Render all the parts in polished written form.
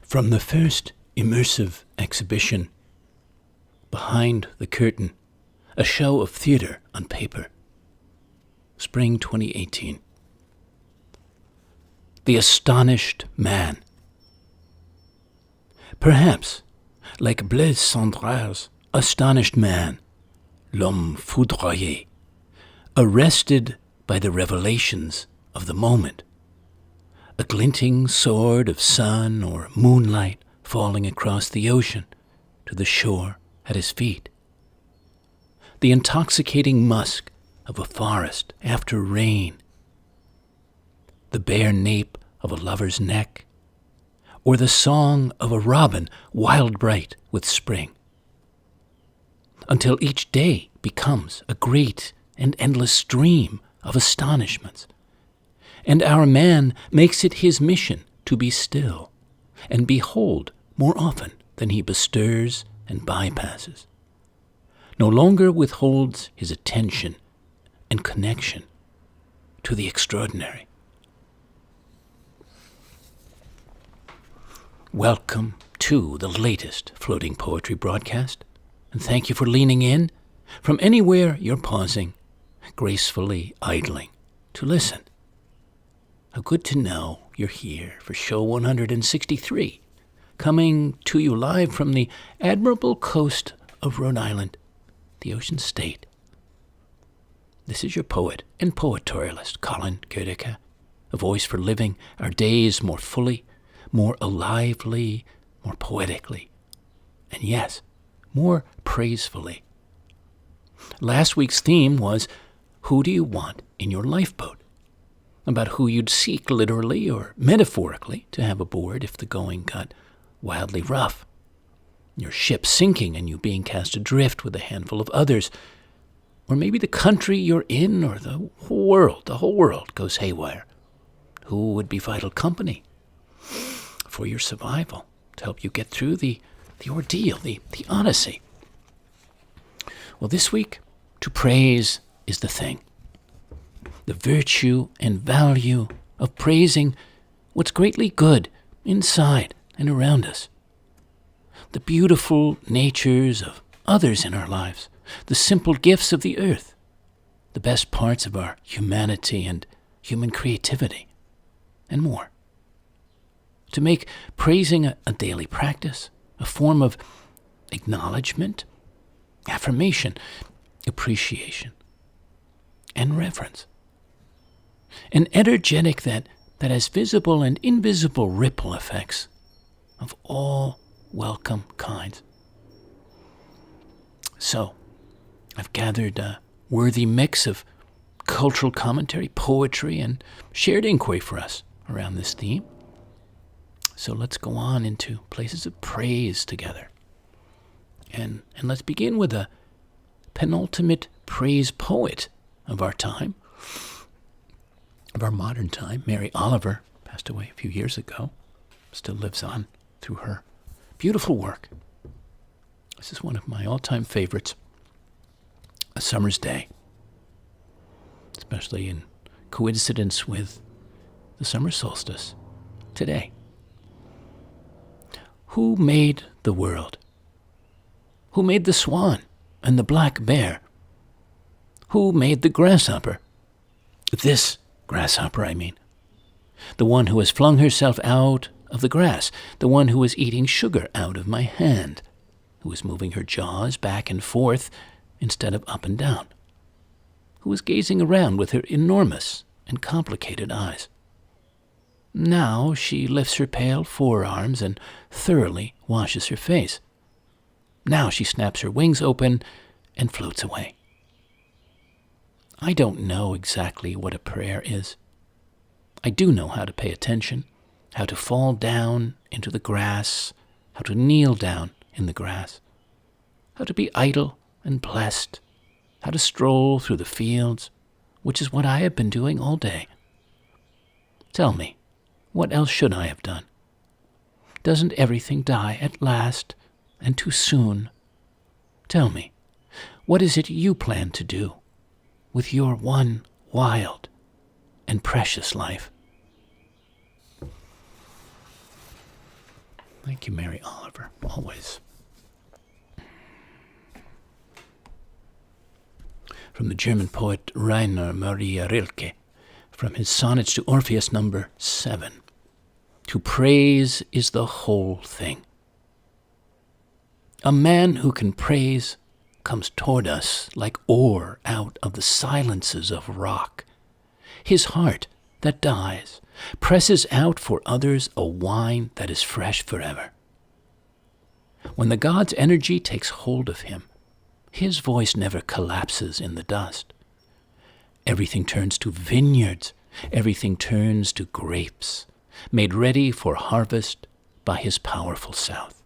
From the first immersive exhibition, Behind the Curtain, a show of theater on paper, Spring 2018. The Astonished Man. Perhaps, like Blaise Cendrar's Astonished Man, L'Homme Foudroyé, arrested by the revelations of the moment, a glinting sword of sun or moonlight falling across the ocean to the shore at his feet, the intoxicating musk of a forest after rain, the bare nape of a lover's neck, or the song of a robin wild bright with spring, until each day becomes a great and endless stream of astonishments, and our man makes it his mission to be still and behold more often than he bestirs and bypasses, no longer withholds his attention and connection to the extraordinary. Welcome to the latest floating poetry broadcast, and thank you for leaning in from anywhere you're pausing, gracefully idling, to listen. How good to know you're here for show 163, coming to you live from the admirable coast of Rhode Island, the ocean state. This is your poet and poetorialist Colin Goedecke, a voice for living our days more fully, more alively, more poetically, and yes, more praisefully. Last week's theme was, who do you want in your lifeboat? About who you'd seek literally or metaphorically to have aboard if the going got wildly rough. Your ship sinking and you being cast adrift with a handful of others. Or maybe the country you're in or the whole world goes haywire. Who would be vital company for your survival to help you get through the ordeal, the odyssey? Well, this week, to praise is the thing. The virtue and value of praising what's greatly good inside and around us. The beautiful natures of others in our lives, the simple gifts of the earth, the best parts of our humanity and human creativity, and more. To make praising a daily practice, a form of acknowledgement, affirmation, appreciation, and reverence. An energetic that has visible and invisible ripple effects of all welcome kinds. So, I've gathered a worthy mix of cultural commentary, poetry, and shared inquiry for us around this theme. So let's go on into places of praise together. And let's begin with a penultimate praise poet of our time, of our modern time. Mary Oliver passed away a few years ago, still lives on through her beautiful work. This is one of my all-time favorites, A Summer's Day, especially in coincidence with the summer solstice today. Who made the world? Who made the swan and the black bear? Who made the grasshopper? This grasshopper, I mean. The one who has flung herself out of the grass, the one who is eating sugar out of my hand, who is moving her jaws back and forth instead of up and down, who is gazing around with her enormous and complicated eyes. Now she lifts her pale forearms and thoroughly washes her face. Now she snaps her wings open and floats away. I don't know exactly what a prayer is. I do know how to pay attention, how to fall down into the grass, how to kneel down in the grass, how to be idle and blessed, how to stroll through the fields, which is what I have been doing all day. Tell me, what else should I have done? Doesn't everything die at last and too soon? Tell me, what is it you plan to do with your one wild and precious life? Thank you, Mary Oliver, always. From the German poet Rainer Maria Rilke, from his Sonnets to Orpheus number 7. To praise is the whole thing. A man who can praise comes toward us like ore out of the silences of rock. His heart that dies presses out for others a wine that is fresh forever. When the god's energy takes hold of him, his voice never collapses in the dust. Everything turns to vineyards, everything turns to grapes, made ready for harvest by his powerful south.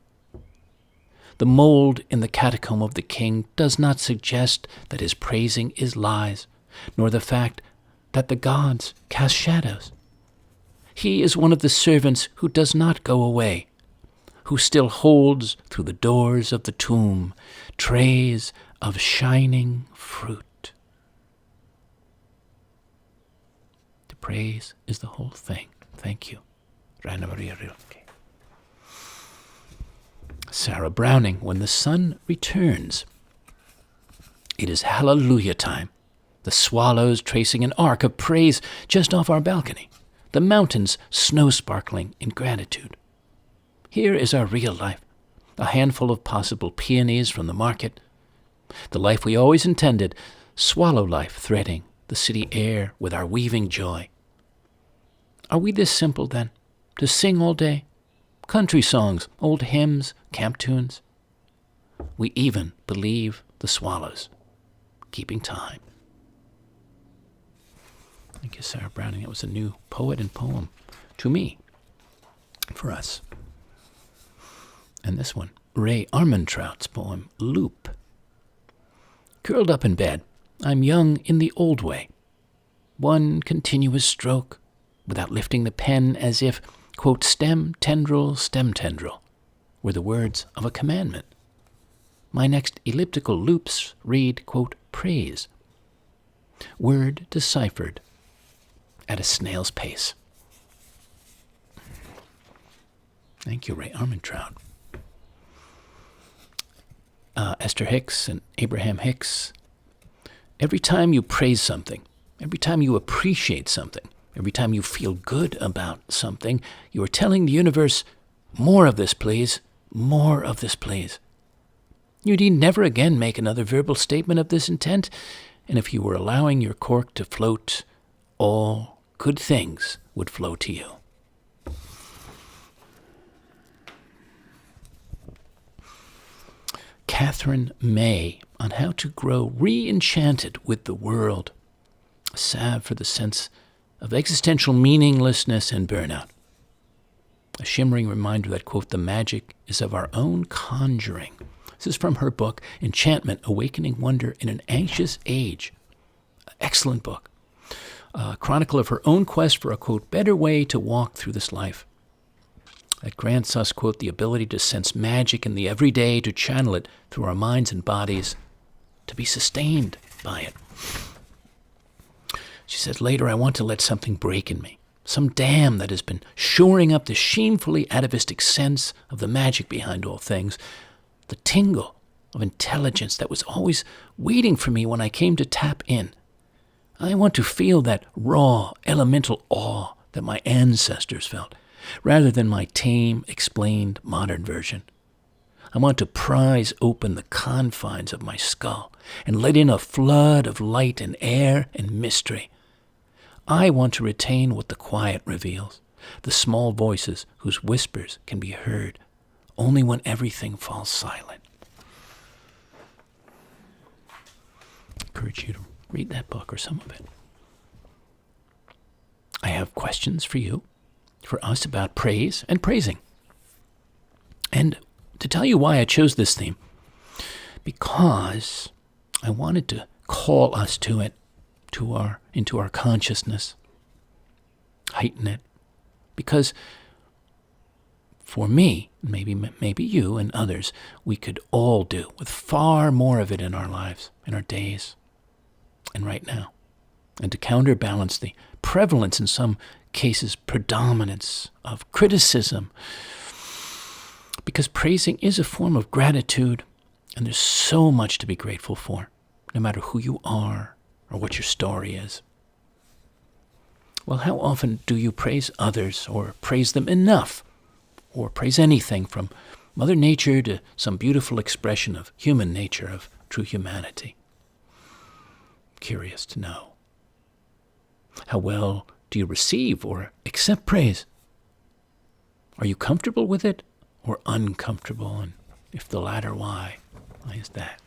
The mold in the catacomb of the king does not suggest that his praising is lies, nor the fact that the gods cast shadows. He is one of the servants who does not go away, who still holds through the doors of the tomb trays of shining fruit. To praise is the whole thing. Thank you, Rainer Maria Rilke. Sarah Browning, when the sun returns, it is hallelujah time. The swallows tracing an arc of praise just off our balcony. The mountains snow-sparkling in gratitude. Here is our real life, a handful of possible peonies from the market. The life we always intended, swallow life threading the city air with our weaving joy. Are we this simple, then, to sing all day? Country songs, old hymns, camp tunes. We even believe the swallows, keeping time. Thank you, Sarah Browning. It was a new poet and poem to me, for us. And this one, Ray Armantrout's poem, Loop. Curled up in bed, I'm young in the old way. One continuous stroke, without lifting the pen, as if, quote, stem tendril, were the words of a commandment. My next elliptical loops read, quote, praise. Word deciphered at a snail's pace. Thank you, Ray Armantrout. Esther Hicks and Abraham Hicks. Every time you praise something, every time you appreciate something, every time you feel good about something, you are telling the universe, more of this, please, more of this, please. You need never again make another verbal statement of this intent, and if you were allowing your cork to float, all good things would flow to you. Catherine May on how to grow re-enchanted with the world. A salve for the sense of existential meaninglessness and burnout. A shimmering reminder that, quote, the magic is of our own conjuring. This is from her book, Enchantment, Awakening Wonder in an Anxious Age. Excellent book. A chronicle of her own quest for a, quote, better way to walk through this life. That grants us, quote, the ability to sense magic in the everyday, to channel it through our minds and bodies, to be sustained by it. She says, later, I want to let something break in me, some dam that has been shoring up the shamefully atavistic sense of the magic behind all things, the tingle of intelligence that was always waiting for me when I came to tap in. I want to feel that raw, elemental awe that my ancestors felt, rather than my tame, explained, modern version. I want to prise open the confines of my skull and let in a flood of light and air and mystery. I want to retain what the quiet reveals, the small voices whose whispers can be heard only when everything falls silent. I encourage you to read that book or some of it. I have questions for you, for us, about praise and praising. And to tell you why I chose this theme, because I wanted to call us to it, into our consciousness, heighten it. Because for me, maybe you and others, we could all do with far more of it in our lives, in our days, and right now. And to counterbalance the prevalence, in some cases predominance, of criticism, Because praising is a form of gratitude, and there's so much to be grateful for, no matter who you are or what your story is. Well, how often do you praise others, or praise them enough, or praise anything from Mother Nature to some beautiful expression of human nature, of true humanity? Curious to know. How well do you receive or accept praise? Are you comfortable with it or uncomfortable? And if the latter, why? Why is that?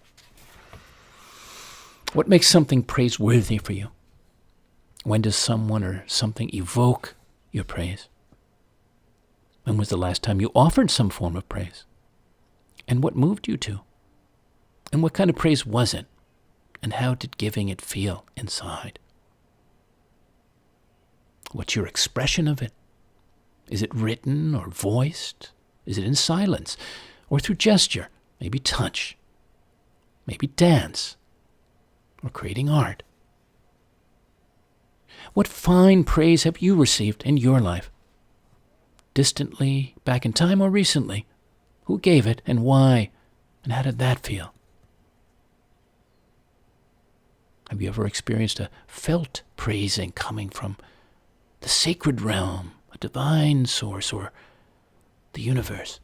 What makes something praiseworthy for you? When does someone or something evoke your praise? When was the last time you offered some form of praise? And what moved you to? And what kind of praise was it? And how did giving it feel inside? What's your expression of it? Is it written or voiced? Is it in silence or through gesture? Maybe touch, maybe dance, or creating art? What fine praise have you received in your life? Distantly, back in time, or recently? Who gave it and why? And how did that feel? Have you ever experienced a felt praising coming from the sacred realm, a divine source, or the universe?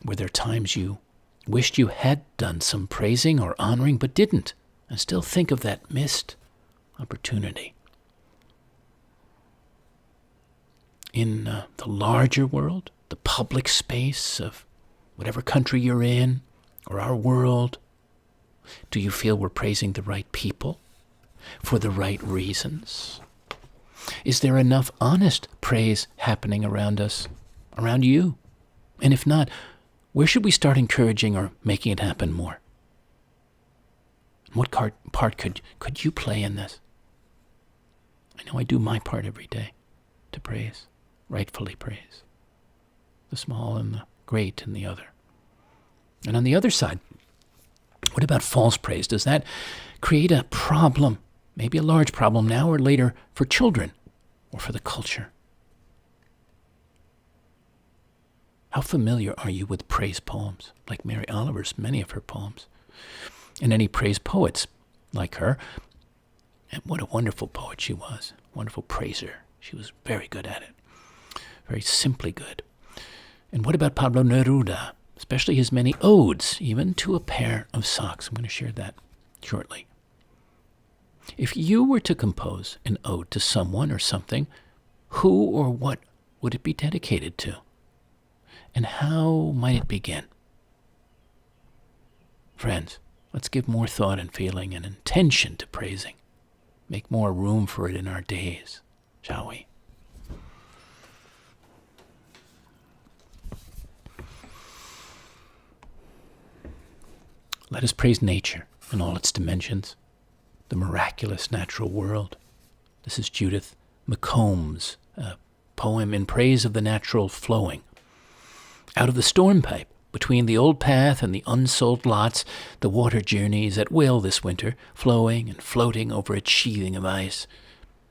Were there times you wished you had done some praising or honoring but didn't, and still think of that missed opportunity? In the larger world, the public space of whatever country you're in, or our world, do you feel we're praising the right people for the right reasons? Is there enough honest praise happening around us, around you? And if not, where should we start encouraging or making it happen more? What part could you play in this? I know I do my part every day to praise, rightfully praise, the small and the great in the other. And on the other side, what about false praise? Does that create a problem, maybe a large problem now or later, for children or for the culture? How familiar are you with praise poems, like Mary Oliver's, many of her poems? And any praise poets like her? And what a wonderful poet she was, wonderful praiser. She was very good at it, very simply good. And what about Pablo Neruda, especially his many odes, even to a pair of socks? I'm going to share that shortly. If you were to compose an ode to someone or something, who or what would it be dedicated to? And how might it begin? Friends, let's give more thought and feeling and intention to praising. Make more room for it in our days, shall we? Let us praise nature in all its dimensions, the miraculous natural world. This is Judith McComb's poem in praise of the natural flowing. Out of the storm pipe, between the old path and the unsold lots, the water journeys at will this winter, flowing and floating over its sheathing of ice.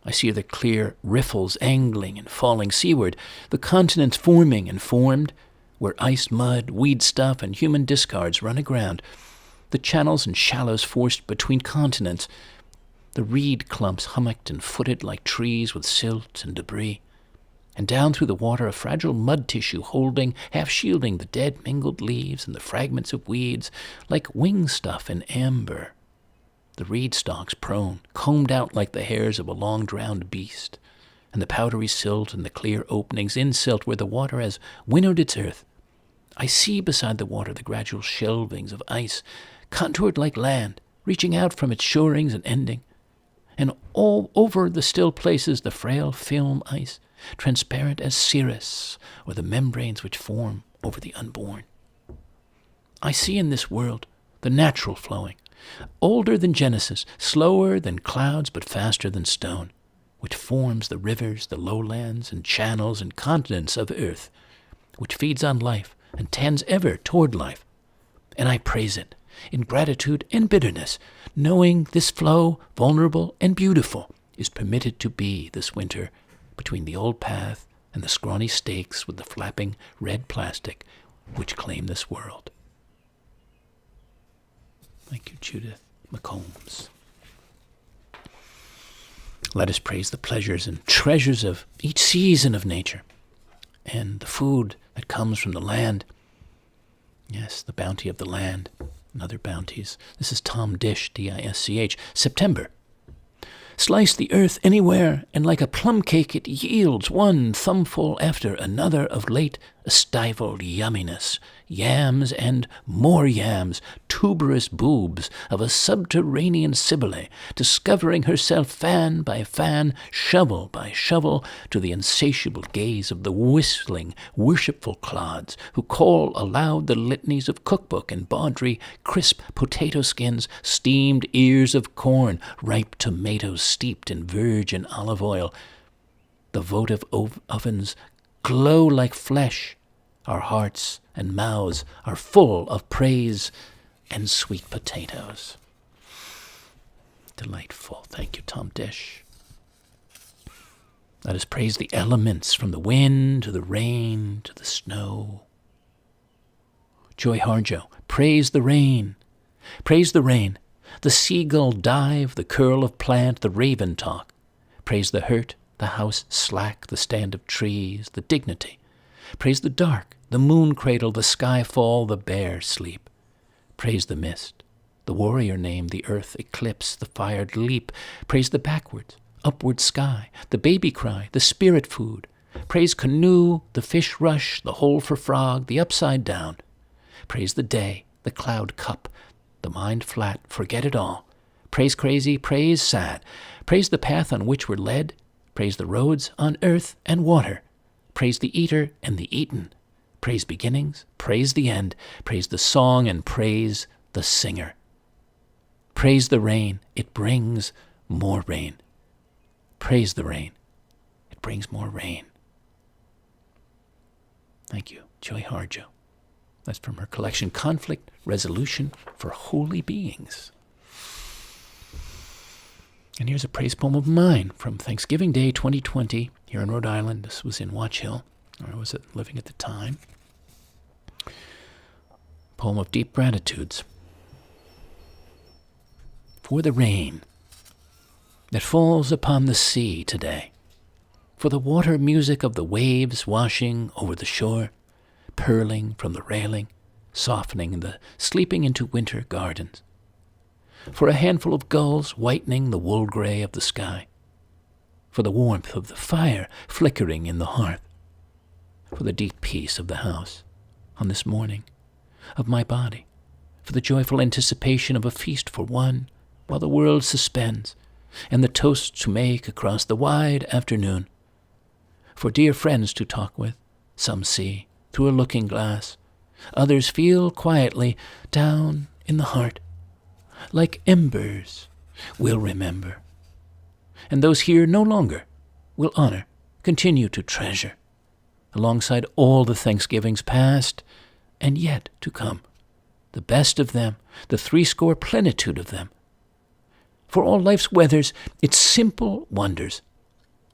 I see the clear riffles angling and falling seaward, the continents forming and formed, where ice, mud, weed stuff, and human discards run aground, the channels and shallows forced between continents, the reed clumps hummocked and footed like trees with silt and debris, and down through the water a fragile mud tissue holding, half shielding the dead mingled leaves and the fragments of weeds, like wing stuff in amber. The reed stalks prone, combed out like the hairs of a long-drowned beast, and the powdery silt and the clear openings in silt where the water has winnowed its earth. I see beside the water the gradual shelvings of ice, contoured like land, reaching out from its shorings and ending, and all over the still places the frail film ice, transparent as cirrus, or the membranes which form over the unborn. I see in this world the natural flowing, older than Genesis, slower than clouds but faster than stone, which forms the rivers, the lowlands, and channels and continents of earth, which feeds on life and tends ever toward life. And I praise it in gratitude and bitterness, knowing this flow, vulnerable and beautiful, is permitted to be this winter between the old path and the scrawny stakes with the flapping red plastic which claim this world. Thank you, Judith McCombs. Let us praise the pleasures and treasures of each season of nature and the food that comes from the land. Yes, the bounty of the land and other bounties. This is Tom Dish, D-I-S-C-H. September. Slice the earth anywhere, and like a plum cake it yields one thumbful after another of late stifled yumminess, yams and more yams, tuberous boobs of a subterranean Cybele, discovering herself fan by fan, shovel by shovel, to the insatiable gaze of the whistling, worshipful clods, who call aloud the litanies of cookbook and Baudry, crisp potato skins, steamed ears of corn, ripe tomatoes steeped in virgin olive oil. The votive ovens glow like flesh. Our hearts and mouths are full of praise and sweet potatoes. Delightful. Thank you, Tom Dish. Let us praise the elements, from the wind to the rain to the snow. Joy Harjo, praise the rain. Praise the rain. The seagull dive, the curl of plant, the raven talk. Praise the hurt, the house slack, the stand of trees, the dignity. Praise the dark, the moon cradle, the sky fall, the bear sleep. Praise the mist, the warrior name, the earth eclipse, the fired leap. Praise the backwards, upward sky, the baby cry, the spirit food. Praise canoe, the fish rush, the hole for frog, the upside down. Praise the day, the cloud cup, the mind flat, forget it all. Praise crazy, praise sad. Praise the path on which we're led. Praise the roads on earth and water. Praise the eater and the eaten. Praise beginnings, praise the end. Praise the song and praise the singer. Praise the rain, it brings more rain. Praise the rain, it brings more rain. Thank you, Joy Harjo. That's from her collection, Conflict Resolution for Holy Beings. And here's a praise poem of mine from Thanksgiving Day 2020 here in Rhode Island. This was in Watch Hill, where I was living at the time. Poem of deep gratitudes. For the rain that falls upon the sea today, for the water music of the waves washing over the shore, purling from the railing, softening the sleeping into winter gardens, for a handful of gulls whitening the wool gray of the sky, for the warmth of the fire flickering in the hearth, for the deep peace of the house on this morning, of my body, for the joyful anticipation of a feast for one while the world suspends, and the toasts to make across the wide afternoon, for dear friends to talk with, some see through a looking glass, others feel quietly down in the heart, like embers we'll remember, and those here no longer will honor, continue to treasure, alongside all the Thanksgivings past and yet to come, the best of them, the threescore plenitude of them. For all life's weathers, its simple wonders,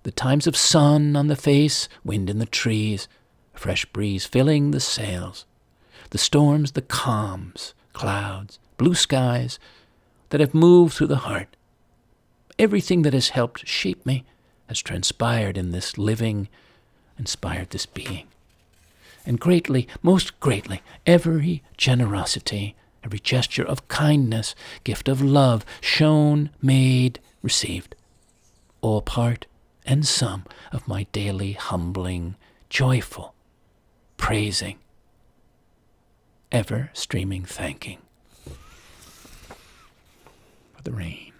the times of sun on the face, wind in the trees, fresh breeze filling the sails, the storms, the calms, clouds, blue skies that have moved through the heart. Everything that has helped shape me has transpired in this living, inspired this being. And greatly, most greatly, every generosity, every gesture of kindness, gift of love, shown, made, received, all part and sum of my daily humbling, joyful, praising, ever streaming thanking for the rain.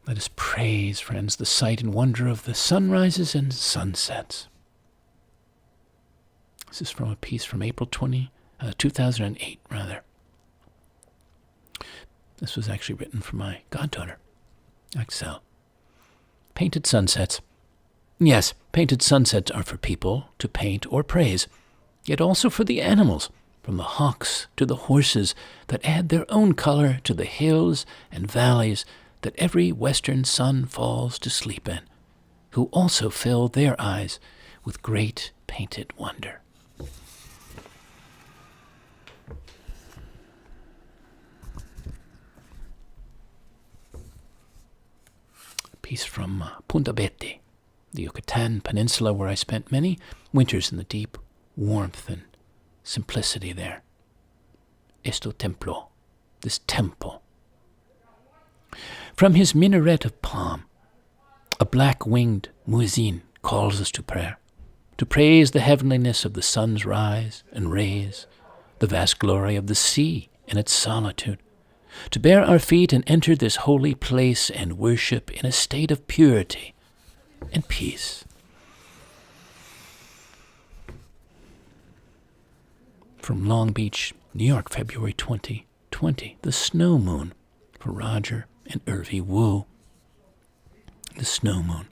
Let us praise, friends, the sight and wonder of the sunrises and sunsets. This is from a piece from April 2008, rather. This was actually written for my goddaughter, Axel. Painted sunsets. Yes, painted sunsets are for people to paint or praise, yet also for the animals, from the hawks to the horses, that add their own color to the hills and valleys that every western sun falls to sleep in. who also fill their eyes with great painted wonder. A piece from Punta Bete, the Yucatan Peninsula, where I spent many winters in the deep warmth and simplicity there. Esto templo, this temple. From his minaret of palm, a black-winged muezzin calls us to prayer, to praise the heavenliness of the sun's rise and rays, the vast glory of the sea and its solitude, to bare our feet and enter this holy place and worship in a state of purity and peace. From Long Beach, New York, February 2020, the snow moon for Roger and Irvy Wu. The snow moon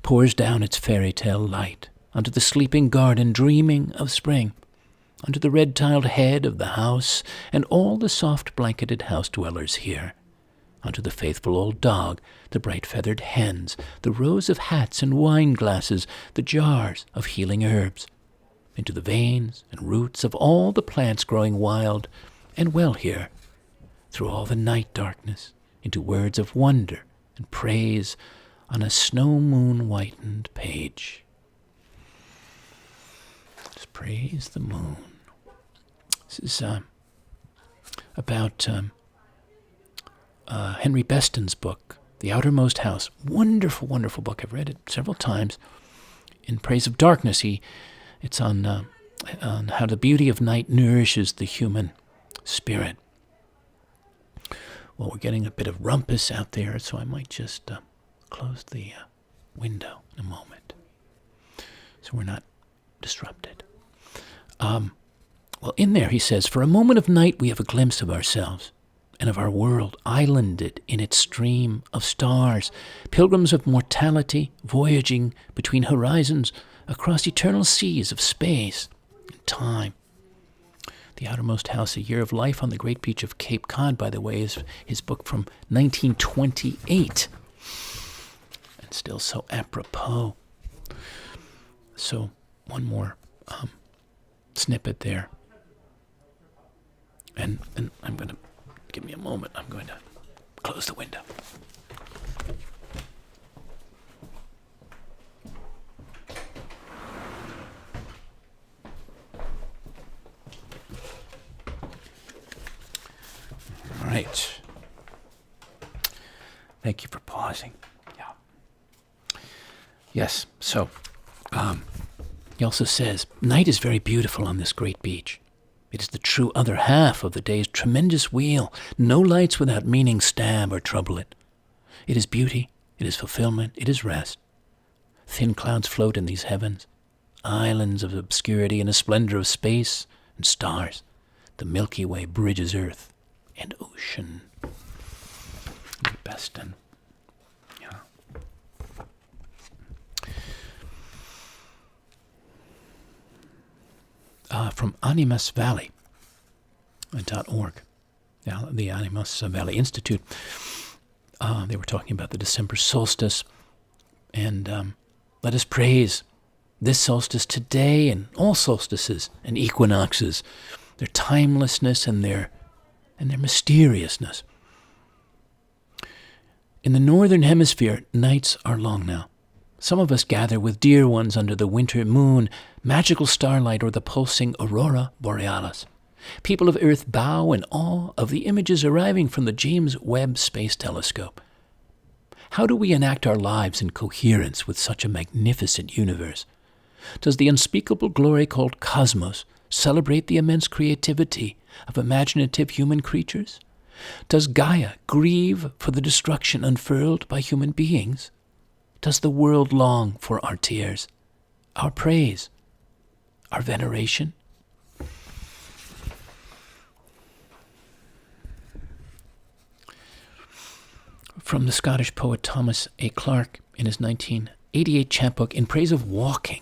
pours down its fairy tale light onto the sleeping garden dreaming of spring, onto the red-tiled head of the house and all the soft blanketed house dwellers here, onto the faithful old dog, the bright-feathered hens, the rows of hats and wine glasses, the jars of healing herbs, into the veins and roots of all the plants growing wild and well here, through all the night darkness, into words of wonder and praise on a snow-moon-whitened page. Just praise the moon. This is about Henry Beston's book, The Outermost House. Wonderful, wonderful book. I've read it several times. In Praise of Darkness, it's on how the beauty of night nourishes the human spirit. Well, we're getting a bit of rumpus out there, so I might just close the window in a moment so we're not disrupted. Well, in there he says, for a moment of night we have a glimpse of ourselves and of our world, islanded in its stream of stars, pilgrims of mortality, voyaging between horizons across eternal seas of space and time. The Outermost House, A Year of Life on the Great Beach of Cape Cod, by the way, is his book from 1928. And still so apropos. So, one more snippet there. And I'm going to, give me a moment, I'm going to close the window. All right. Thank you for pausing. Yeah. Yes, so he also says, night is very beautiful on this great beach. It is the true other half of the day's tremendous wheel. No lights without meaning stab or trouble it. It is beauty, it is fulfillment, it is rest. Thin clouds float in these heavens, islands of obscurity in a splendor of space and stars. The Milky Way bridges earth and ocean. Beston. Yeah. From Animas Valley. .org. Now, the Animas Valley Institute. They were talking about the December solstice. And let us praise this solstice today and all solstices and equinoxes, their timelessness and their mysteriousness. In the northern hemisphere, nights are long now. Some of us gather with dear ones under the winter moon, magical starlight, or the pulsing aurora borealis. People of Earth bow in awe of the images arriving from the James Webb Space Telescope. How do we enact our lives in coherence with such a magnificent universe? Does the unspeakable glory called cosmos celebrate the immense creativity of imaginative human creatures? Does Gaia grieve for the destruction unfurled by human beings? Does the world long for our tears, our praise, our veneration? From the Scottish poet Thomas A. Clarke in his 1988 chapbook, In Praise of Walking.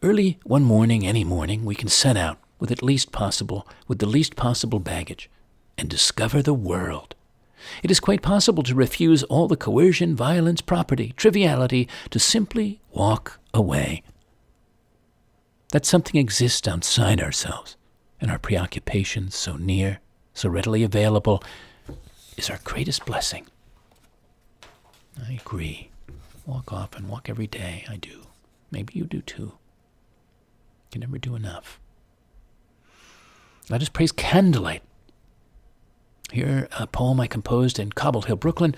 Early one morning, any morning, we can set out with the least possible baggage and discover the world. It is quite possible to refuse all the coercion, violence, property, triviality, to simply walk away. That something exists outside ourselves, and our preoccupations so near, so readily available, is our greatest blessing. I agree. Walk often, walk every day. I do. Maybe you do too. Can never do enough. Let us praise candlelight. Here, a poem I composed in Cobble Hill, Brooklyn,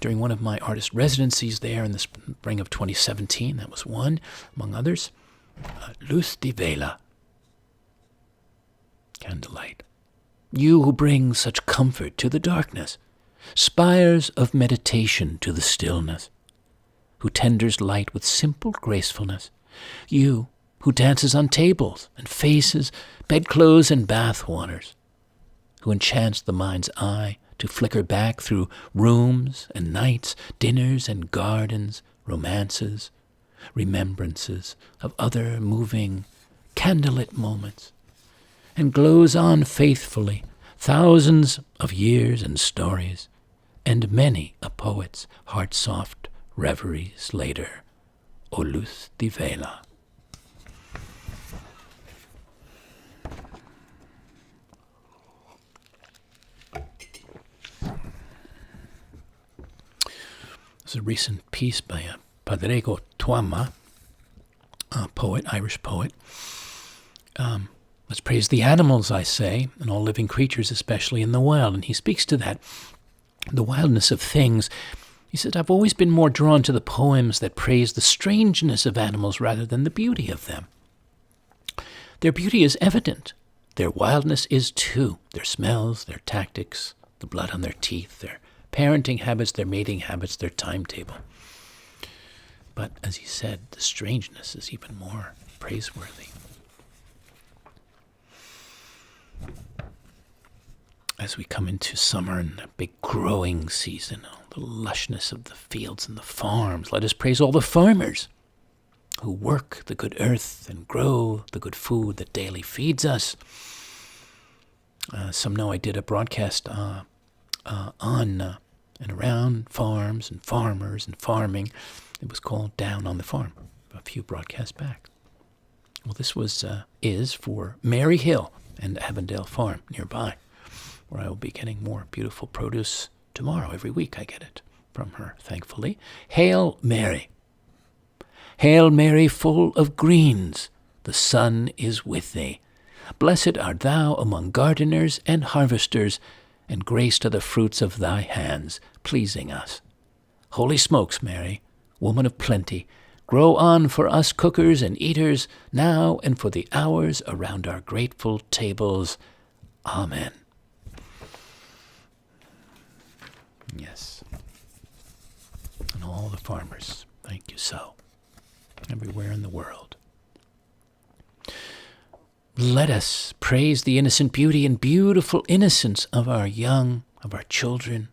during one of my artist residencies there in the spring of 2017. That was one, among others. Luz de vela. Candlelight. You who bring such comfort to the darkness, spires of meditation to the stillness, who tenders light with simple gracefulness, you who dances on tables and faces, bedclothes and bath waters, who enchants the mind's eye to flicker back through rooms and nights, dinners and gardens, romances, remembrances of other moving, candlelit moments, and glows on faithfully thousands of years and stories, and many a poet's heart-soft reveries later. O luz de vela. There's a recent piece by Padre Tuama, a poet, Irish poet. Let's praise the animals, I say, and all living creatures, especially in the wild. And he speaks to that, the wildness of things. He said, I've always been more drawn to the poems that praise the strangeness of animals rather than the beauty of them. Their beauty is evident. Their wildness is too. Their smells, their tactics, the blood on their teeth, their parenting habits, their mating habits, their timetable. But as he said, the strangeness is even more praiseworthy. As we come into summer and a big growing season, the lushness of the fields and the farms, let us praise all the farmers who work the good earth and grow the good food that daily feeds us. Some know I did a broadcast on and around farms and farmers and farming. It was called Down on the Farm, a few broadcasts back. Well, this is for Mary Hill and Avondale Farm nearby, where I will be getting more beautiful produce tomorrow. Every week I get it from her, thankfully. Hail Mary. Hail Mary, full of greens, the sun is with thee. Blessed art thou among gardeners and harvesters, and grace to the fruits of thy hands, pleasing us. Holy smokes, Mary, woman of plenty, grow on for us cookers and eaters, now and for the hours around our grateful tables. Amen. Yes. And all the farmers, thank you so, everywhere in the world. Let us praise the innocent beauty and beautiful innocence of our young, of our children,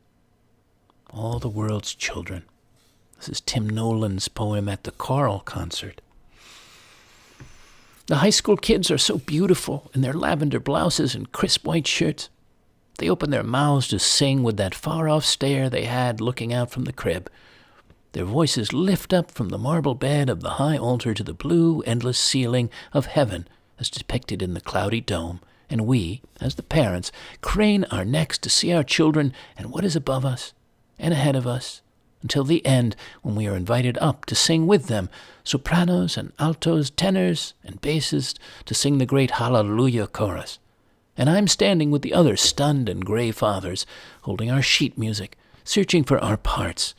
all the world's children. This is Tim Nolan's poem at the choral concert. The high school kids are so beautiful in their lavender blouses and crisp white shirts. They open their mouths to sing with that far-off stare they had looking out from the crib. Their voices lift up from the marble bed of the high altar to the blue, endless ceiling of heaven as depicted in the cloudy dome, and we, as the parents, crane our necks to see our children and what is above us and ahead of us, until the end, when we are invited up to sing with them, sopranos and altos, tenors and basses, to sing the great Hallelujah chorus. And I'm standing with the other stunned and gray fathers, holding our sheet music, searching for our parts,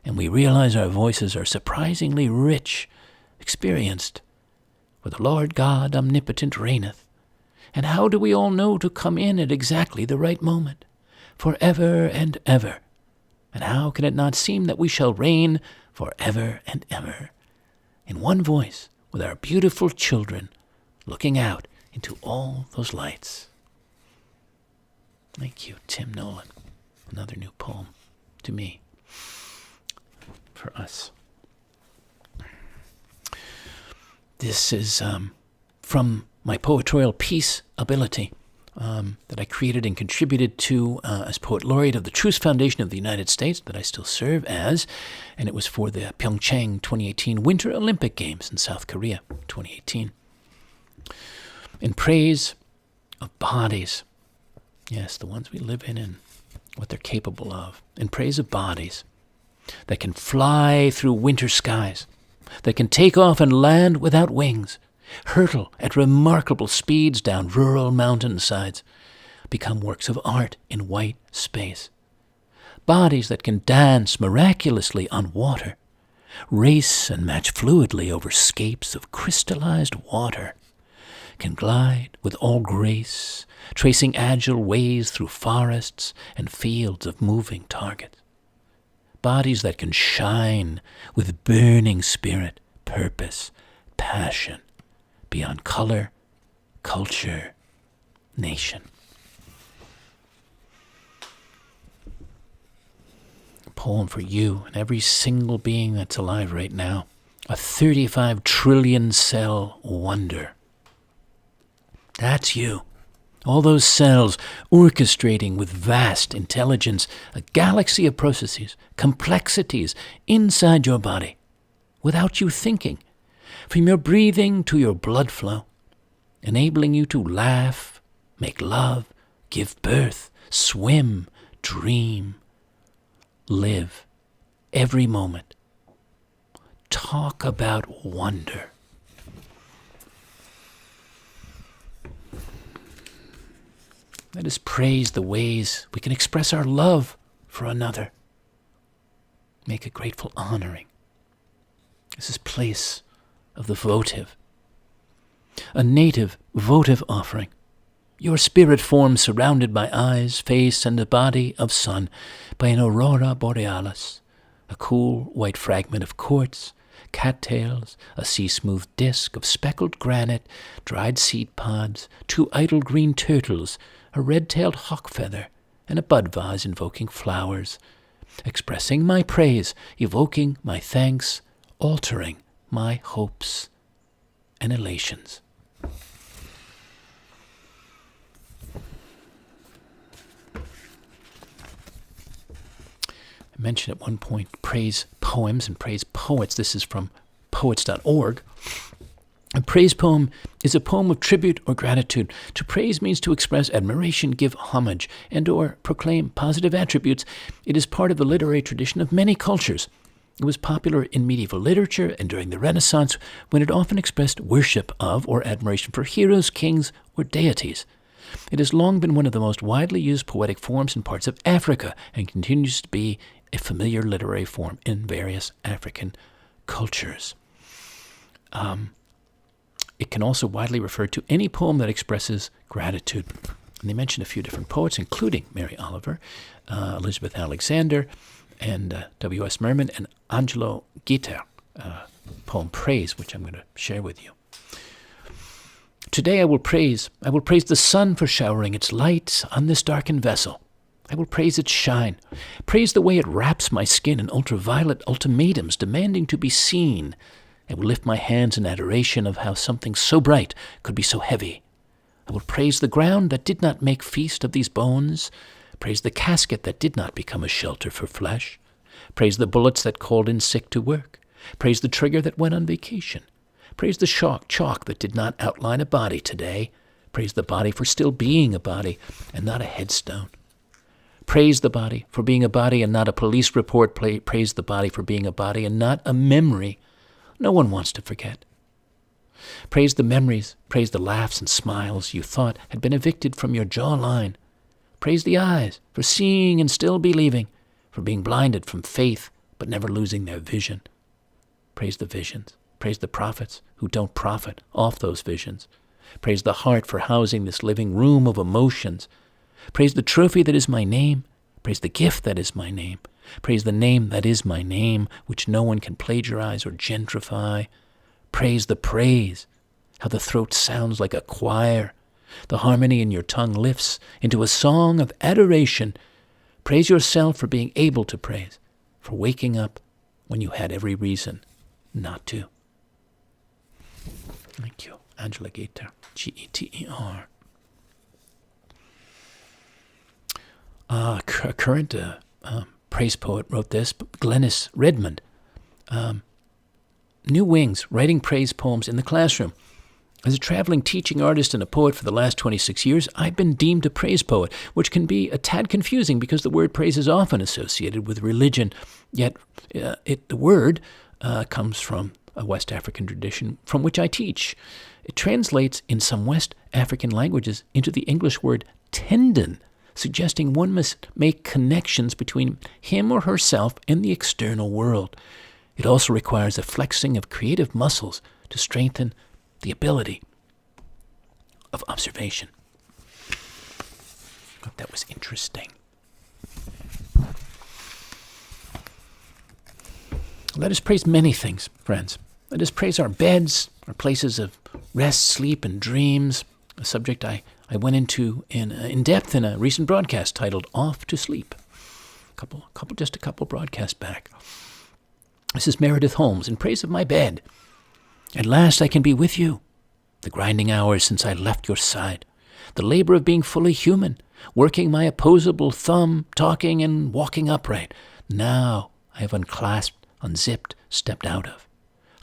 and we realize our voices are surprisingly rich, experienced. For the Lord God omnipotent reigneth. And how do we all know to come in at exactly the right moment? Forever and ever. And how can it not seem that we shall reign forever and ever? In one voice, with our beautiful children, looking out into all those lights. Thank you, Tim Nolan. Another new poem to me. For us. This is from my poetorial peace ability that I created and contributed to as Poet Laureate of the Truth Foundation of the United States, that I still serve as, and it was for the Pyeongchang 2018 Winter Olympic Games in South Korea 2018. In praise of bodies, yes, the ones we live in and what they're capable of, in praise of bodies that can fly through winter skies, that can take off and land without wings, hurtle at remarkable speeds down rural mountainsides, become works of art in white space. Bodies that can dance miraculously on water, race and match fluidly over scapes of crystallized water, can glide with all grace, tracing agile ways through forests and fields of moving targets. Bodies that can shine with burning spirit, purpose, passion, beyond color, culture, nation. A poem for you and every single being that's alive right now. A 35 trillion cell wonder. That's you. All those cells orchestrating with vast intelligence, a galaxy of processes, complexities inside your body, without you thinking, from your breathing to your blood flow, enabling you to laugh, make love, give birth, swim, dream, live every moment. Talk about wonder. Let us praise the ways we can express our love for another. Make a grateful honoring. This is place of the votive. A native votive offering. Your spirit form surrounded by eyes, face, and a body of sun, by an aurora borealis, a cool white fragment of quartz, cattails, a sea-smooth disk of speckled granite, dried seed pods, 2 idle green turtles, a red-tailed hawk feather, and a bud vase invoking flowers, expressing my praise, evoking my thanks, altering my hopes and elations. I mentioned at one point praise poems and praise poets. This is from poets.org. A praise poem is a poem of tribute or gratitude. To praise means to express admiration, give homage, and or proclaim positive attributes. It is part of the literary tradition of many cultures. It was popular in medieval literature and during the Renaissance, when it often expressed worship of or admiration for heroes, kings, or deities. It has long been one of the most widely used poetic forms in parts of Africa and continues to be a familiar literary form in various African cultures. It can also widely refer to any poem that expresses gratitude. And they mention a few different poets, including Mary Oliver, Elizabeth Alexander, and W.S. Merman, and Angelo Guiter, poem Praise, which I'm going to share with you. Today I will praise the sun for showering its light on this darkened vessel. I will praise its shine, praise the way it wraps my skin in ultraviolet ultimatums demanding to be seen. I will lift my hands in adoration of how something so bright could be so heavy. I will praise the ground that did not make feast of these bones, praise the casket that did not become a shelter for flesh, praise the bullets that called in sick to work, praise the trigger that went on vacation, praise the chalk that did not outline a body today, praise the body for still being a body and not a headstone. Praise the body for being a body and not a police report, praise the body for being a body and not a memory no one wants to forget. Praise the memories, praise the laughs and smiles you thought had been evicted from your jawline. Praise the eyes for seeing and still believing, for being blinded from faith but never losing their vision. Praise the visions, praise the prophets who don't profit off those visions. Praise the heart for housing this living room of emotions. Praise the trophy that is my name, praise the gift that is my name. Praise the name that is my name, which no one can plagiarize or gentrify. Praise the praise, how the throat sounds like a choir. The harmony in your tongue lifts into a song of adoration. Praise yourself for being able to praise, for waking up when you had every reason not to. Thank you. Angela Guiter, Geter. A current praise poet wrote this, Glennis Redmond. New wings, writing praise poems in the classroom. As a traveling teaching artist and a poet for the last 26 years, I've been deemed a praise poet, which can be a tad confusing because the word praise is often associated with religion, yet the word comes from a West African tradition from which I teach. It translates in some West African languages into the English word tendon, suggesting one must make connections between him or herself and the external world. It also requires a flexing of creative muscles to strengthen the ability of observation. I thought that was interesting. Let us praise many things, friends. Let us praise our beds, our places of rest, sleep, and dreams, a subject I went into in depth in a recent broadcast titled Off to Sleep, just a couple broadcasts back. This is Meredith Holmes, in praise of my bed. At last I can be with you. The grinding hours since I left your side. The labor of being fully human, working my opposable thumb, talking and walking upright. Now I have unclasped, unzipped, stepped out of.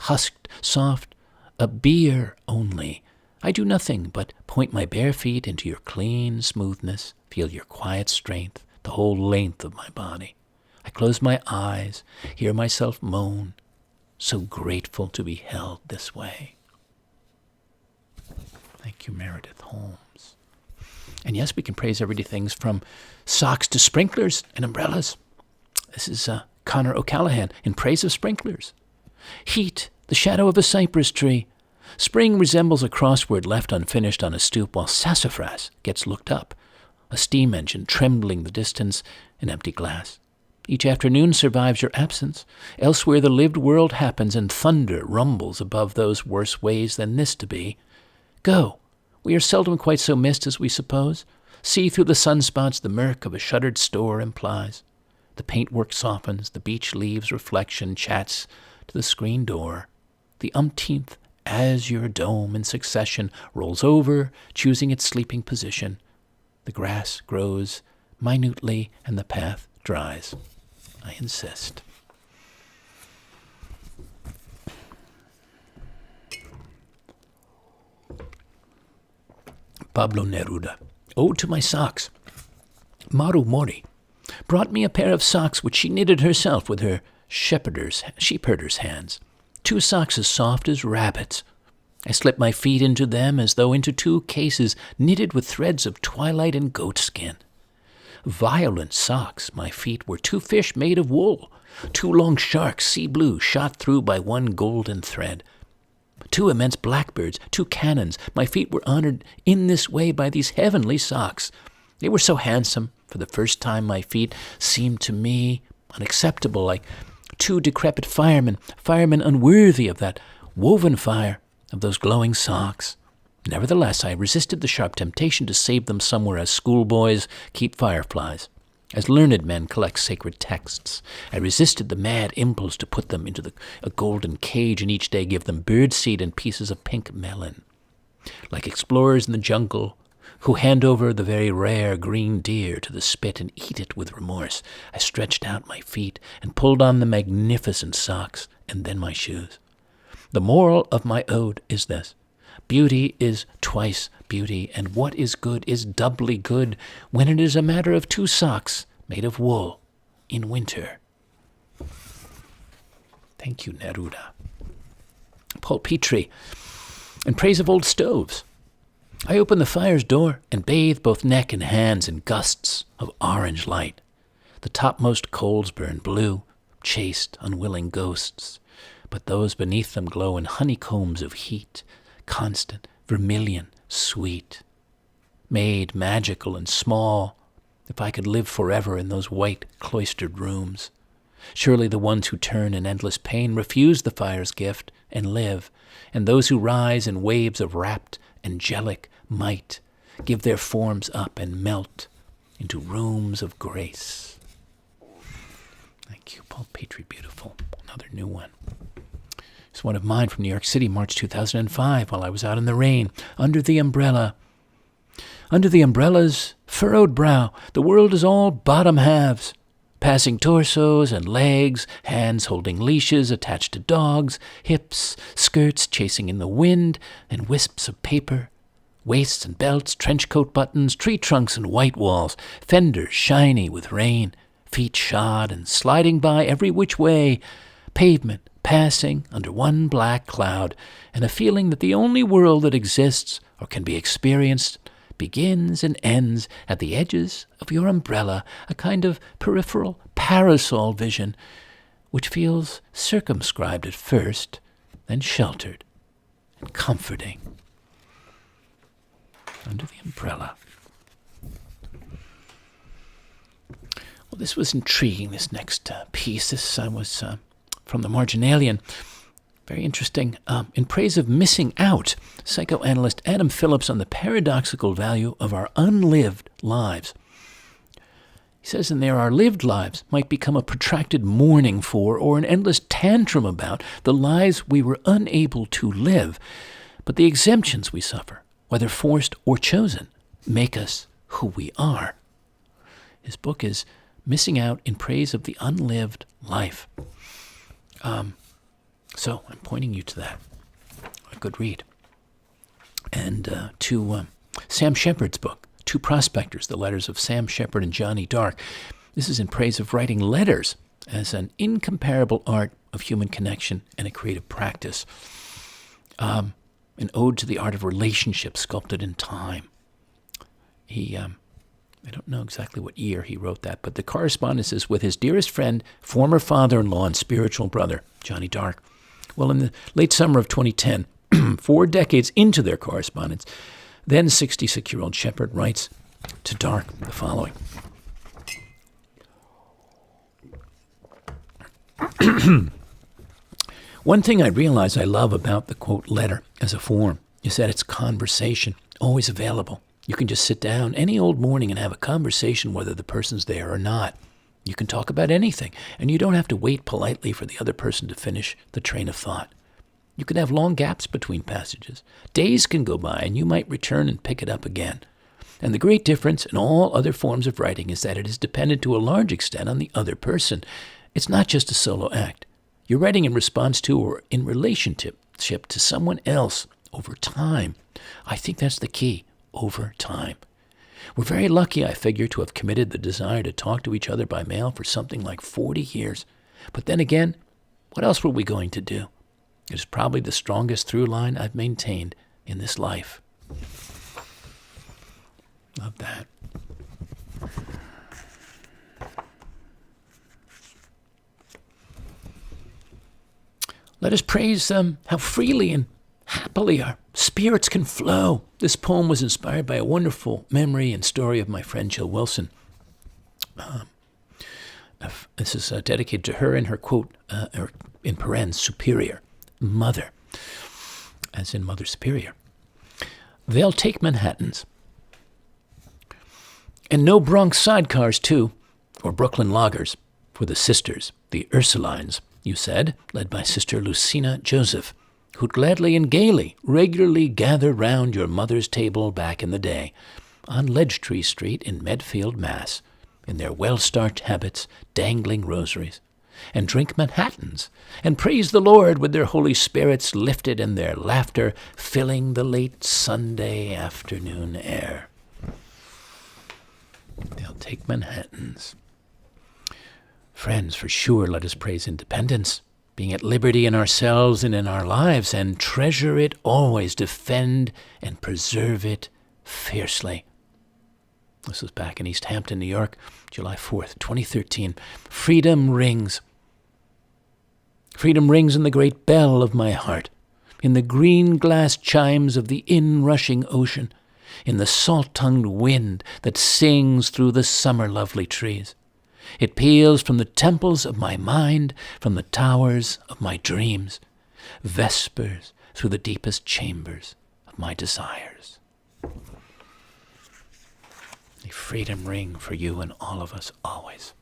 Husked, soft, a bier only. I do nothing but point my bare feet into your clean smoothness, feel your quiet strength, the whole length of my body. I close my eyes, hear myself moan, so grateful to be held this way. Thank you, Meredith Holmes. And yes, we can praise everyday things from socks to sprinklers and umbrellas. This is Connor O'Callaghan in praise of sprinklers. Heat, the shadow of a cypress tree. Spring resembles a crossword left unfinished on a stoop while sassafras gets looked up. A steam engine trembling the distance, an empty glass. Each afternoon survives your absence. Elsewhere the lived world happens, and thunder rumbles above those worse ways than this to be. Go. We are seldom quite so missed as we suppose. See through the sunspots the murk of a shuttered store implies. The paintwork softens, the beech leaves reflection chats to the screen door. The umpteenth azure dome in succession rolls over, choosing its sleeping position. The grass grows minutely, and the path dries. I insist. Pablo Neruda. Ode to my socks. Maru Mori brought me a pair of socks which she knitted herself with her sheepherder's hands. 2 socks as soft as rabbits. I slipped my feet into them as though into 2 cases knitted with threads of twilight and goatskin. Violent socks, my feet were 2 fish made of wool, 2 long sharks, sea blue, shot through by 1 golden thread. 2 immense blackbirds, 2 cannons, my feet were honored in this way by these heavenly socks. They were so handsome, for the first time my feet seemed to me unacceptable, like 2 decrepit firemen unworthy of that woven fire, of those glowing socks. Nevertheless, I resisted the sharp temptation to save them somewhere as schoolboys keep fireflies, as learned men collect sacred texts. I resisted the mad impulse to put them into a golden cage and each day give them birdseed and pieces of pink melon. Like explorers in the jungle who hand over the very rare green deer to the spit and eat it with remorse, I stretched out my feet and pulled on the magnificent socks and then my shoes. The moral of my ode is this. Beauty is twice beauty, and what is good is doubly good when it is a matter of 2 socks made of wool in winter. Thank you, Neruda. Paul Petrie, in praise of old stoves. I open the fire's door and bathe both neck and hands in gusts of orange light. The topmost coals burn blue, chaste, unwilling ghosts, but those beneath them glow in honeycombs of heat, constant, vermilion, sweet. Made magical and small, if I could live forever in those white cloistered rooms. Surely the ones who turn in endless pain refuse the fire's gift and live, and those who rise in waves of rapt, angelic might give their forms up and melt into rooms of grace. Thank you, Paul Petrie, beautiful. Another new one. It's one of mine from New York City, March 2005, while I was out in the rain, under the umbrella. Under the umbrella's furrowed brow, the world is all bottom halves, passing torsos and legs, hands holding leashes attached to dogs, hips, skirts chasing in the wind, and wisps of paper, waists and belts, trench coat buttons, tree trunks and white walls, fenders shiny with rain, feet shod and sliding by every which way, pavement passing under one black cloud, and a feeling that the only world that exists or can be experienced begins and ends at the edges of your umbrella, a kind of peripheral parasol vision, which feels circumscribed at first, then sheltered and comforting under the umbrella. Well, this was intriguing, this next piece. This was from the Marginalian. Very interesting. In praise of missing out, psychoanalyst Adam Phillips on the paradoxical value of our unlived lives. He says in there, our lived lives might become a protracted mourning for or an endless tantrum about the lives we were unable to live. But the exemptions we suffer, whether forced or chosen, make us who we are. His book is Missing Out in Praise of the Unlived Life. So I'm pointing you to that. A good read. And to Sam Shepard's book, Two Prospectors, the letters of Sam Shepard and Johnny Dark. This is in praise of writing letters as an incomparable art of human connection and a creative practice. An ode to the art of relationship sculpted in time. He, I don't know exactly what year he wrote that, but the correspondence is with his dearest friend, former father-in-law and spiritual brother, Johnny Dark. Well, in the late summer of 2010, 4 decades into their correspondence, then 66-year-old Shepard writes to Dark the following. One thing I realize I love about the, quote, letter as a form is that it's conversation, always available. You can just sit down any old morning and have a conversation whether the person's there or not. You can talk about anything, and you don't have to wait politely for the other person to finish the train of thought. You can have long gaps between passages. Days can go by, and you might return and pick it up again. And the great difference in all other forms of writing is that it is dependent to a large extent on the other person. It's not just a solo act. You're writing in response to or in relationship to someone else over time. I think that's the key, over time. We're very lucky, I figure, to have committed the desire to talk to each other by mail for something like 40 years. But then again, what else were we going to do? It is probably the strongest through line I've maintained in this life. Love that. Let us praise how freely and happily our spirits can flow. This poem was inspired by a wonderful memory and story of my friend Jill Wilson. This is dedicated to her and her quote, or in parens, superior, mother, as in Mother Superior. They'll take Manhattans. And no Bronx sidecars, too, or Brooklyn loggers, for the sisters, the Ursulines, you said, led by Sister Lucina Joseph, who'd gladly and gaily regularly gather round your mother's table back in the day, on Ledgetree Street in Medfield, Mass., in their well-starched habits, dangling rosaries, and drink Manhattans, and praise the Lord with their holy spirits lifted and their laughter filling the late Sunday afternoon air. They'll take Manhattans. Friends, for sure, let us praise independence, being at liberty in ourselves and in our lives, and treasure it always, defend and preserve it fiercely. This was back in East Hampton, New York, July 4th, 2013. Freedom rings. Freedom rings in the great bell of my heart, in the green glass chimes of the inrushing ocean, in the salt-tongued wind that sings through the summer-lovely trees. It peals from the temples of my mind, from the towers of my dreams, vespers through the deepest chambers of my desires. A freedom ring for you and all of us always.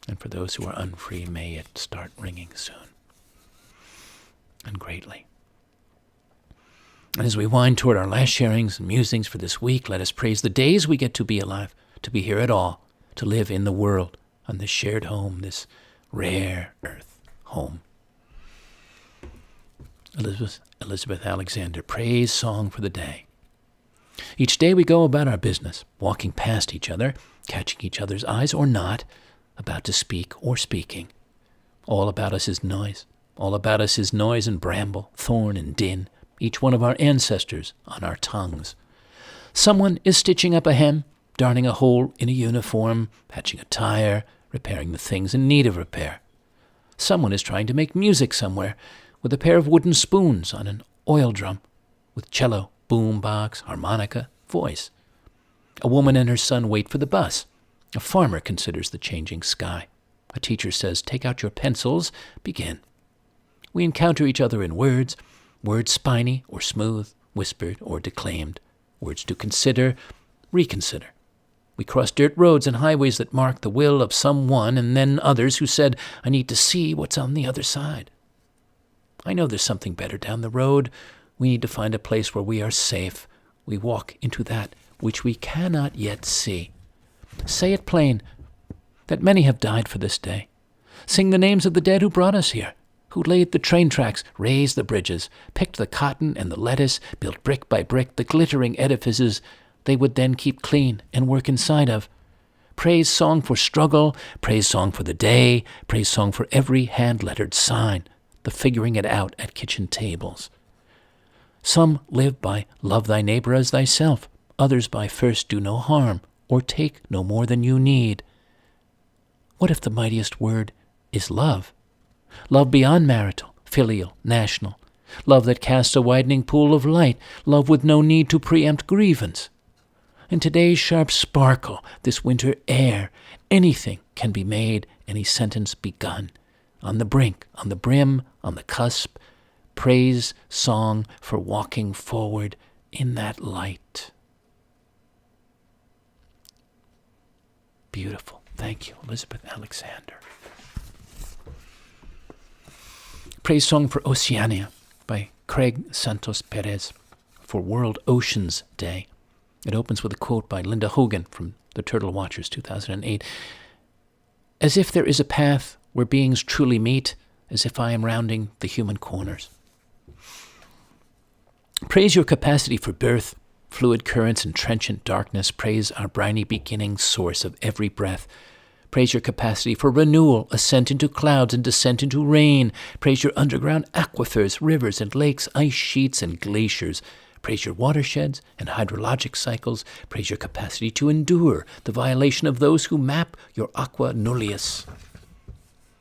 And for those who are unfree, may it start ringing soon and greatly. And as we wind toward our last sharings and musings for this week, let us praise the days we get to be alive, to be here at all, to live in the world, on this shared home, this rare earth home. Elizabeth Alexander, praise song for the day. Each day we go about our business, walking past each other, catching each other's eyes or not, about to speak or speaking. All about us is noise. All about us is noise and bramble, thorn and din, each one of our ancestors on our tongues. Someone is stitching up a hem, darning a hole in a uniform, patching a tire, repairing the things in need of repair. Someone is trying to make music somewhere, with a pair of wooden spoons on an oil drum, with cello, boom box, harmonica, voice. A woman and her son wait for the bus. A farmer considers the changing sky. A teacher says, take out your pencils, begin. We encounter each other in words spiny or smooth, whispered or declaimed, words to consider, reconsider. We cross dirt roads and highways that mark the will of someone, and then others who said, I need to see what's on the other side. I know there's something better down the road. We need to find a place where we are safe. We walk into that which we cannot yet see. Say it plain, that many have died for this day. Sing the names of the dead who brought us here, who laid the train tracks, raised the bridges, picked the cotton and the lettuce, built brick by brick the glittering edifices they would then keep clean and work inside of. Praise song for struggle, praise song for the day, praise song for every hand-lettered sign, the figuring it out at kitchen tables. Some live by love thy neighbor as thyself, others by first do no harm, or take no more than you need. What if the mightiest word is love? Love beyond marital, filial, national. Love that casts a widening pool of light. Love with no need to preempt grievance. In today's sharp sparkle, this winter air, anything can be made, any sentence begun. On the brink, on the brim, on the cusp, praise song for walking forward in that light. Beautiful. Thank you, Elizabeth Alexander. Praise song for Oceania by Craig Santos Perez for World Oceans Day. It opens with a quote by Linda Hogan from The Turtle Watchers, 2008. As if there is a path where beings truly meet, as if I am rounding the human corners. Praise your capacity for birth, fluid currents and trenchant darkness. Praise our briny beginning, source of every breath. Praise your capacity for renewal, ascent into clouds and descent into rain. Praise your underground aquifers, rivers and lakes, ice sheets and glaciers. Praise your watersheds and hydrologic cycles. Praise your capacity to endure the violation of those who map your aqua nullius,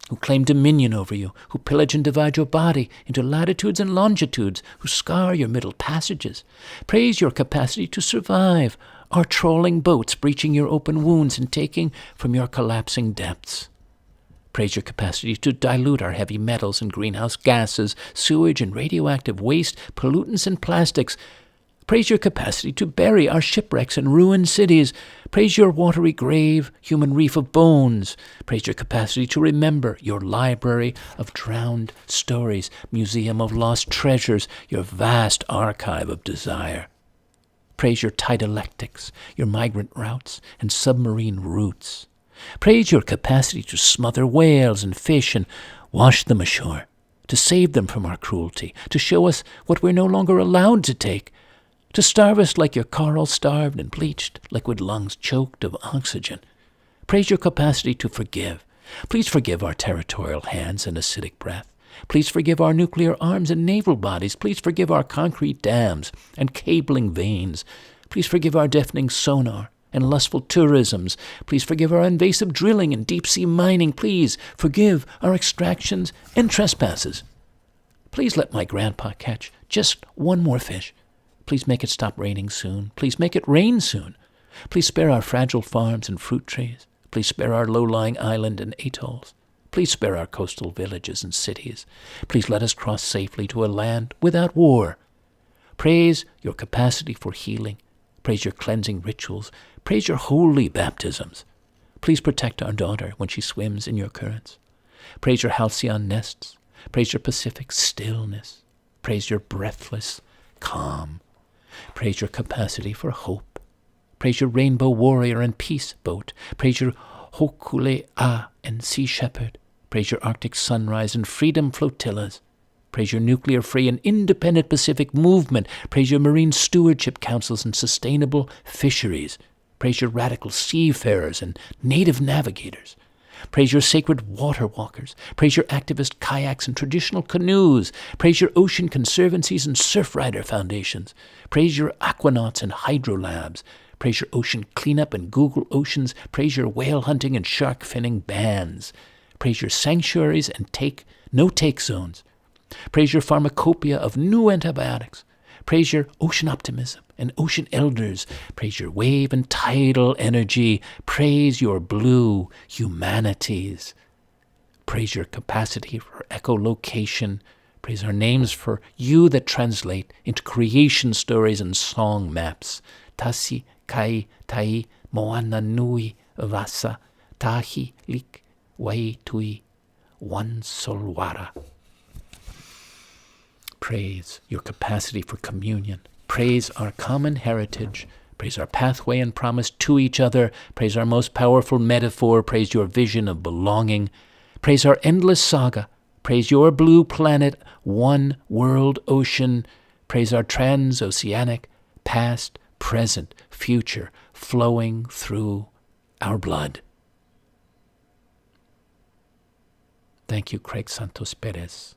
who claim dominion over you, who pillage and divide your body into latitudes and longitudes, who scar your middle passages. Praise your capacity to survive, our trolling boats breaching your open wounds and taking from your collapsing depths. Praise your capacity to dilute our heavy metals and greenhouse gases, sewage and radioactive waste, pollutants and plastics. Praise your capacity to bury our shipwrecks and ruined cities. Praise your watery grave, human reef of bones. Praise your capacity to remember, your library of drowned stories, museum of lost treasures, your vast archive of desire. Praise your tidalectics, your migrant routes and submarine routes. Praise your capacity to smother whales and fish and wash them ashore, to save them from our cruelty, to show us what we're no longer allowed to take, to starve us like your coral starved and bleached, liquid lungs choked of oxygen. Praise your capacity to forgive. Please forgive our territorial hands and acidic breath. Please forgive our nuclear arms and naval bodies. Please forgive our concrete dams and cabling veins. Please forgive our deafening sonar and lustful tourisms. Please forgive our invasive drilling and deep-sea mining. Please forgive our extractions and trespasses. Please let my grandpa catch just one more fish. Please make it stop raining soon. Please make it rain soon. Please spare our fragile farms and fruit trees. Please spare our low-lying island and atolls. Please spare our coastal villages and cities. Please let us cross safely to a land without war. Praise your capacity for healing. Praise your cleansing rituals. Praise your holy baptisms. Please protect our daughter when she swims in your currents. Praise your halcyon nests. Praise your Pacific stillness. Praise your breathless calm. Praise your capacity for hope. Praise your rainbow warrior and peace boat. Praise your hokule-a and sea shepherd. Praise your Arctic sunrise and freedom flotillas. Praise your nuclear-free and independent Pacific movement. Praise your marine stewardship councils and sustainable fisheries. Praise your radical seafarers and native navigators. Praise your sacred water walkers. Praise your activist kayaks and traditional canoes. Praise your ocean conservancies and surf rider foundations. Praise your aquanauts and hydro labs. Praise your ocean cleanup and Google Oceans. Praise your whale hunting and shark finning bans. Praise your sanctuaries and no-take zones. Praise your pharmacopoeia of new antibiotics. Praise your ocean optimism and ocean elders. Praise your wave and tidal energy. Praise your blue humanities. Praise your capacity for echolocation. Praise our names for you that translate into creation stories and song maps. Tasi, kai, tai, moana nui, vasa, tahi, lik, wai, tui, wan solwara. Praise your capacity for communion. Praise our common heritage. Praise our pathway and promise to each other. Praise our most powerful metaphor. Praise your vision of belonging. Praise our endless saga. Praise your blue planet, one world ocean. Praise our transoceanic past, present, future, flowing through our blood. Thank you, Craig Santos Perez,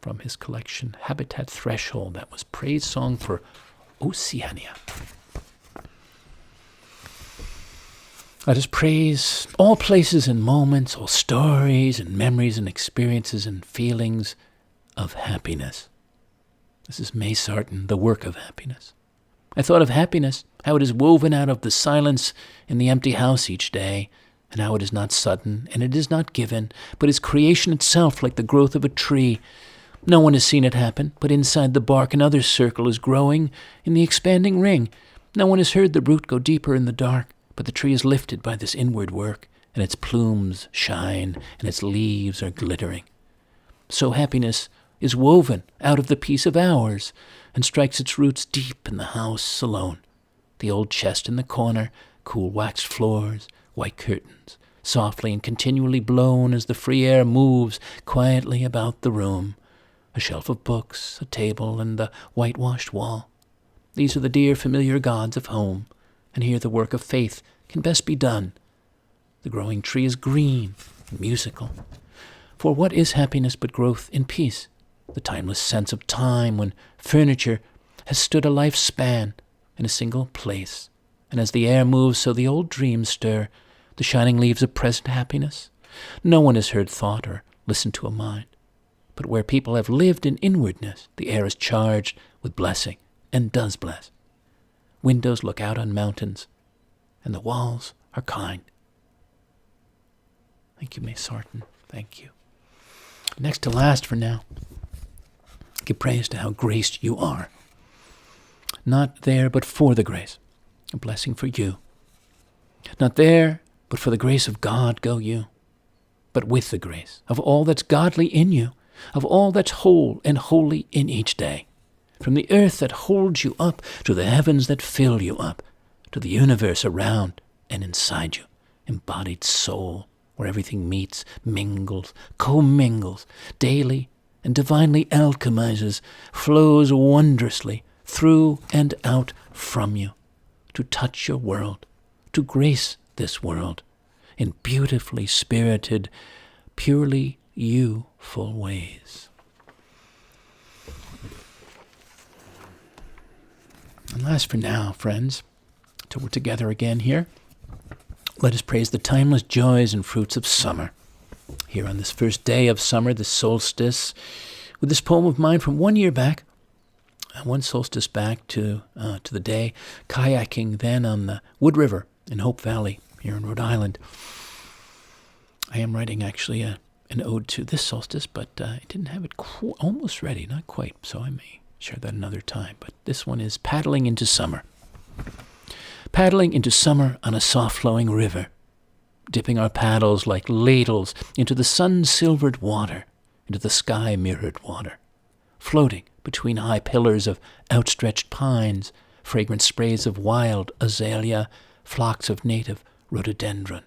from his collection Habitat Threshold. That was Praise Song for Oceania. Let us praise all places and moments, all stories and memories and experiences and feelings of happiness. This is May Sarton, The Work of Happiness. I thought of happiness, how it is woven out of the silence in the empty house each day, and how it is not sudden, and it is not given, but is creation itself, like the growth of a tree. No one has seen it happen, but inside the bark another circle is growing in the expanding ring. No one has heard the root go deeper in the dark, but the tree is lifted by this inward work, and its plumes shine, and its leaves are glittering. So happiness is woven out of the peace of hours, and strikes its roots deep in the house alone. The old chest in the corner, cool waxed floors, white curtains, softly and continually blown as the free air moves quietly about the room. A shelf of books, a table, and the whitewashed wall. These are the dear familiar gods of home, and here the work of faith can best be done. The growing tree is green and musical. For what is happiness but growth in peace? The timeless sense of time when furniture has stood a lifespan in a single place. And as the air moves, so the old dreams stir, the shining leaves of present happiness. No one has heard thought or listened to a mind. But where people have lived in inwardness, the air is charged with blessing and does bless. Windows look out on mountains, and the walls are kind. Thank you, May Sarton. Thank you. Next to last for now, give praise to how graced you are. Not there, but for the grace. A blessing for you. Not there, but for the grace of God go you. But with the grace of all that's godly in you, of all that's whole and holy in each day. From the earth that holds you up to the heavens that fill you up, to the universe around and inside you, embodied soul, where everything meets, mingles, commingles, daily and divinely alchemizes, flows wondrously through and out from you, to touch your world, to grace this world in beautifully spirited, purely you-ful ways. And last for now, friends, till we're together again here, let us praise the timeless joys and fruits of summer. Here on this first day of summer, the solstice, with this poem of mine from 1 year back, one solstice back to the day, kayaking then on the Wood River in Hope Valley here in Rhode Island. I am writing actually an ode to this solstice, but I didn't have it almost ready, not quite, so I may share that another time. But this one is Paddling into Summer. Paddling into summer on a soft-flowing river, dipping our paddles like ladles into the sun-silvered water, into the sky-mirrored water, floating between high pillars of outstretched pines, fragrant sprays of wild azalea, flocks of native rhododendron,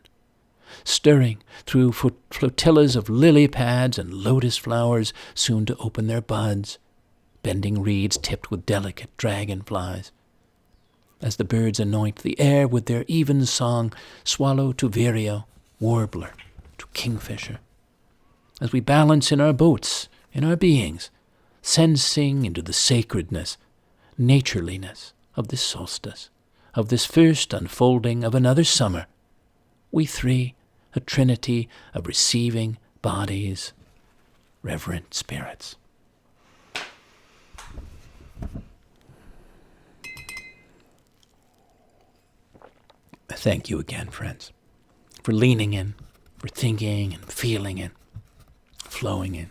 stirring through flotillas of lily pads and lotus flowers soon to open their buds, bending reeds tipped with delicate dragonflies. As the birds anoint the air with their even song, swallow to vireo, warbler to kingfisher. As we balance in our boats, in our beings, sensing into the sacredness, natureliness of this solstice, of this first unfolding of another summer, we three, a trinity of receiving bodies, reverent spirits. Thank you again, friends, for leaning in, for thinking and feeling in, flowing in.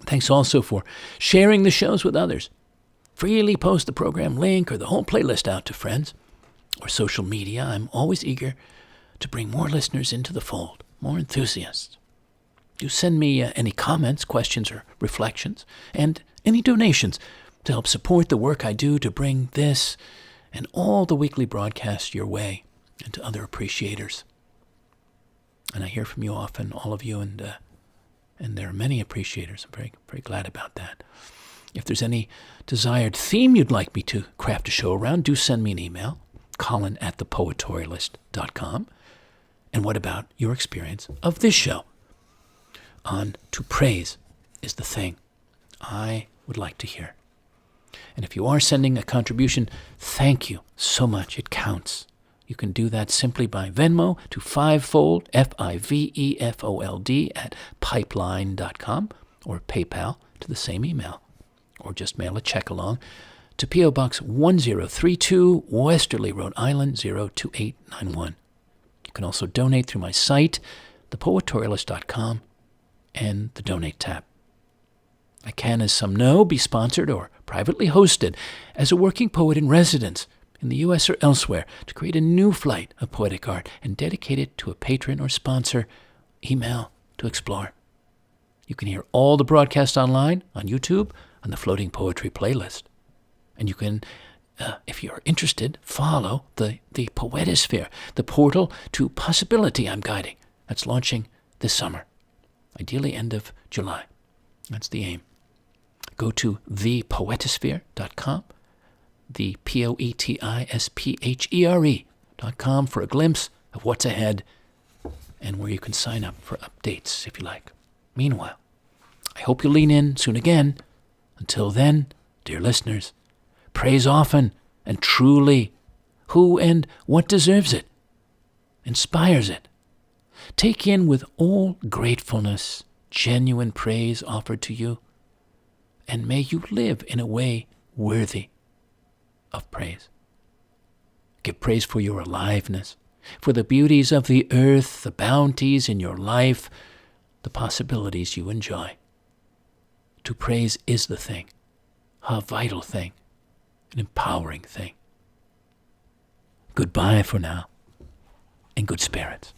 Thanks also for sharing the shows with others. Freely post the program link or the whole playlist out to friends or social media. I'm always eager to bring more listeners into the fold, more enthusiasts. Do send me any comments, questions, or reflections, and any donations to help support the work I do to bring this and all the weekly broadcasts your way and to other appreciators. And I hear from you often, all of you, and there are many appreciators. I'm very, very glad about that. If there's any desired theme you'd like me to craft a show around, do send me an email, colin@thepoetorialist.com. And what about your experience of this show? On To Praise is the Thing I would like to hear. And if you are sending a contribution, thank you so much. It counts. You can do that simply by Venmo to Fivefold, Fivefold, at pipeline.com, or PayPal to the same email. Or just mail a check along to P.O. Box 1032, Westerly, Rhode Island, 02891. You can also donate through my site, thepoetorialist.com, and the Donate tab. I can, as some know, be sponsored or privately hosted as a working poet in residence in the U.S. or elsewhere to create a new flight of poetic art and dedicate it to a patron or sponsor. Email to explore. You can hear all the broadcasts online on YouTube on the Floating Poetry playlist. And you can, if you're interested, follow the Poetisphere, the portal to possibility I'm guiding. That's launching this summer, ideally end of July. That's the aim. Go to thepoetisphere.com, the Poetisphere.com for a glimpse of what's ahead and where you can sign up for updates if you like. Meanwhile, I hope you lean in soon again. Until then, dear listeners, praise often and truly. Who and what deserves it? Inspires it. Take in with all gratefulness genuine praise offered to you, and may you live in a way worthy of praise. Give praise for your aliveness, for the beauties of the earth, the bounties in your life, the possibilities you enjoy. To praise is the thing, a vital thing, an empowering thing. Goodbye for now, and good spirits.